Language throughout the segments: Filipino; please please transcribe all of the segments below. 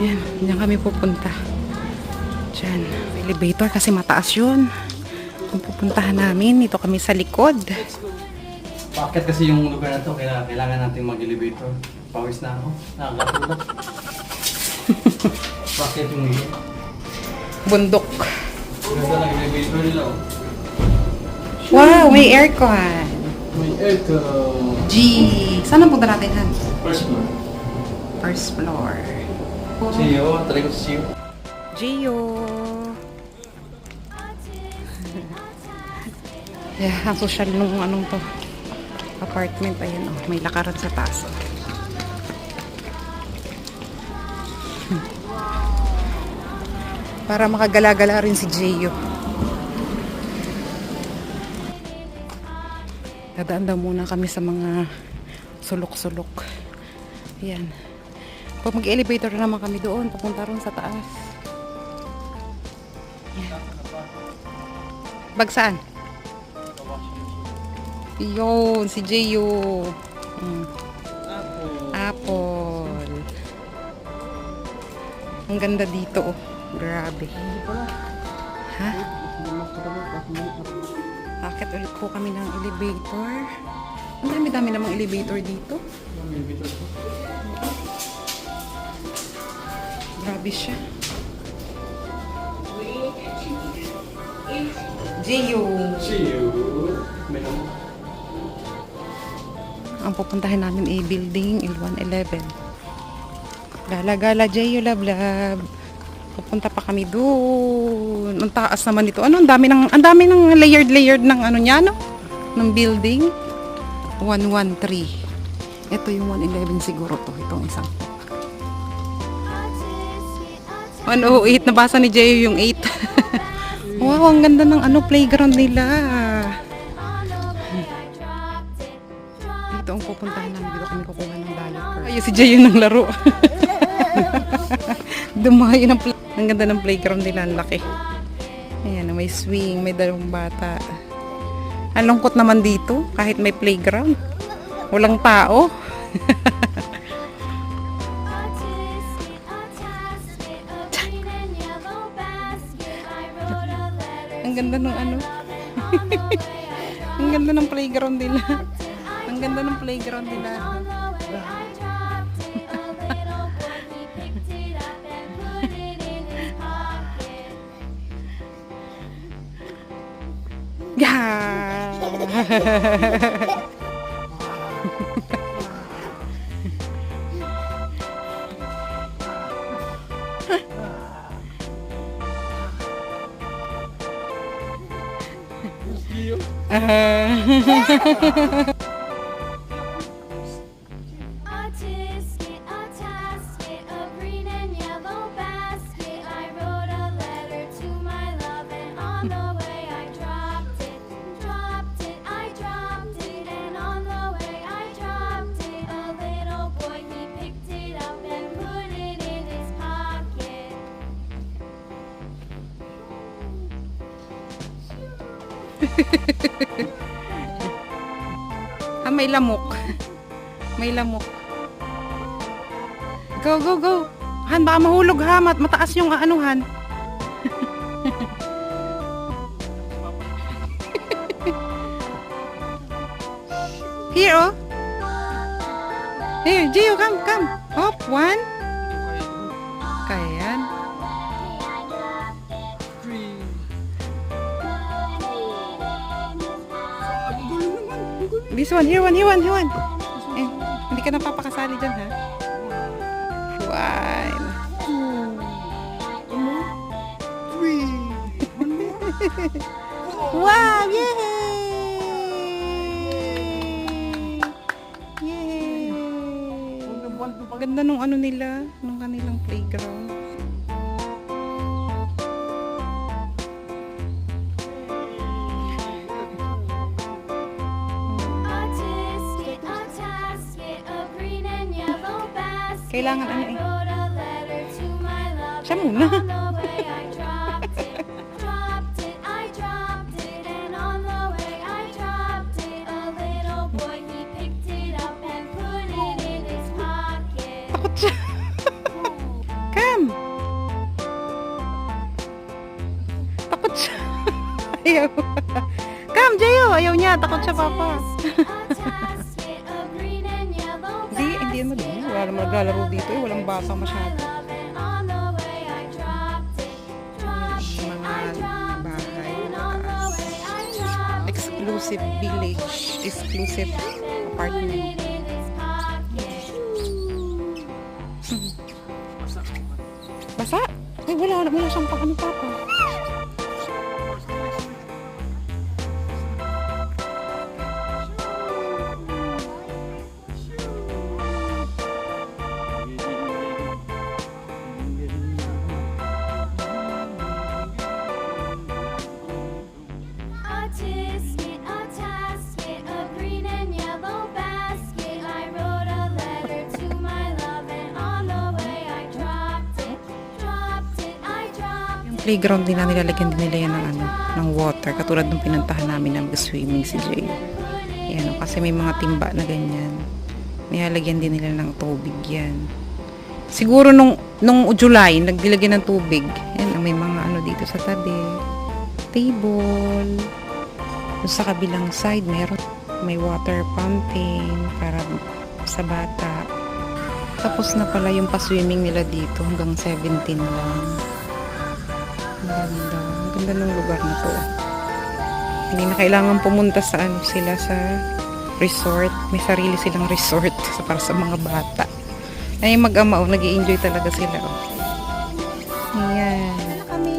Yan, diyan kami pupunta. Diyan, elevator kasi mataas yun. Kung pupuntahan namin, dito kami sa likod. Bakit kasi yung lugar na to, kailangan natin mag-elevator. Pawis na ako, nakakatulog. Bakit yung iyo? Bundok. Ganda ng elevator nila oh. Wow, may aircon. May aircon. G. Saan ang punta natin, Han? First floor. First floor. Gio, try ko si Gio. Gio. Yeah, ang social nung anong to. Apartment, ayan oh, may lakaran sa taas. Para makagala-gala rin si Gio. Dadaan daw muna kami sa mga sulok-sulok. Ayan. Pag mag-elevator naman kami doon, papunta ron sa taas. Ayan. Bagsaan? Yun, si Gio. Apple. Ang ganda dito oh. Grabe. Ha? Akit ulit po kami ng elevator. Ang dami-dami namang elevator dito. Grabe siya. Gio. Ang pupuntahin namin ay building L111. Gala-gala, Gio, love. Pupunta pa kami doon. Ang taas naman ito. Ano, ang dami ng layered ng ano niya, no? Ng building. 113. Ito yung 111 siguro to. Itong isang. 108. Nabasa ni Jay yung 8. Wow, ang ganda ng ano, playground nila. Dito ang pupuntahan namin. Dito kami kukuha ng diaper. Ayun, si Jay yung laro. Dumayo ng ang ganda ng playground nila, ang laki. Ayan, may swing, may dalawang bata. Ang lungkot naman dito, kahit may playground. Walang tao. Ang ganda ng ano. Ang ganda ng playground nila. Ang ganda ng playground nila. Yeah. May lamok. May lamok. Go, go, go. Han, baka mahulog ha. Mataas yung anuhan. Here, oh. Here, Gio, come, come. Hop, 1. Kaya yan. 3. This one, here one, here one, here one. Eh, hindi ka napapakasali dyan, ha? One. Wow! Yay! Yay! Ganda nung ano nila, nung kanilang playground. Kailangan ano eh. Siya muna. Takot siya. Come. Takot siya. Ayaw. Come, Jayo. Ayaw niya. Takot siya, Papa. Hindi naman doon. Wala naman naglalaro dito eh. Walang bata masyado. Mga bahay. Exclusive village. Exclusive apartment. Basa? Ay, wala siyang ano, Papa. Playground din na nilalagyan din nila yan ng, ano, ng water. Katulad nung pinuntahan namin ng swimming si Jay. Ayan, kasi may mga timba na ganyan. Nilalagyan din nila ng tubig yan. Siguro nung July, nagdilagyan ng tubig. Ayan, may mga ano dito sa tabi. Table. Doon sa kabilang side, may water fountain para sa bata. Tapos na pala yung pa-swimming nila dito hanggang 17 lang. Ang ganda ng lugar na to. Hindi na kailangan pumunta sa ano sila sa resort. May sarili silang resort para sa mga bata. Ay mag-ama, nag-i-enjoy talaga sila. Ayan. Wala kami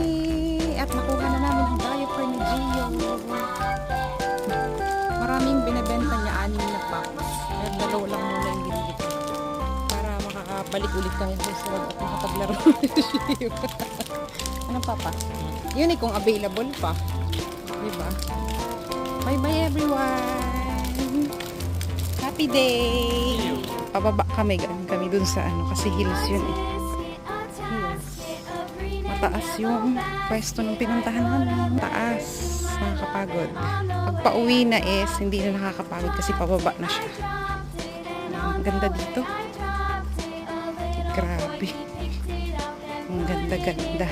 at nakuha na namin ang diaper ni Gio. Maraming binibenta niya, 6 na packs. Pero 2 lang muna yung binili ko. Para makakabalik ulit kami sa resort at makapaglaro ulit si Gio. Ano, Papa? Yun eh, kung available pa. Diba? Bye-bye everyone! Happy day! Pababa kami dun sa ano, kasi hills yun eh. Hills. Mataas yung pwesto ng pinuntahan namin. Mataas. Nakakapagod. Pag pauwi na is, hindi na nakakapagod kasi pababa na siya. Ang ganda dito. Grabe. Ang ganda-ganda.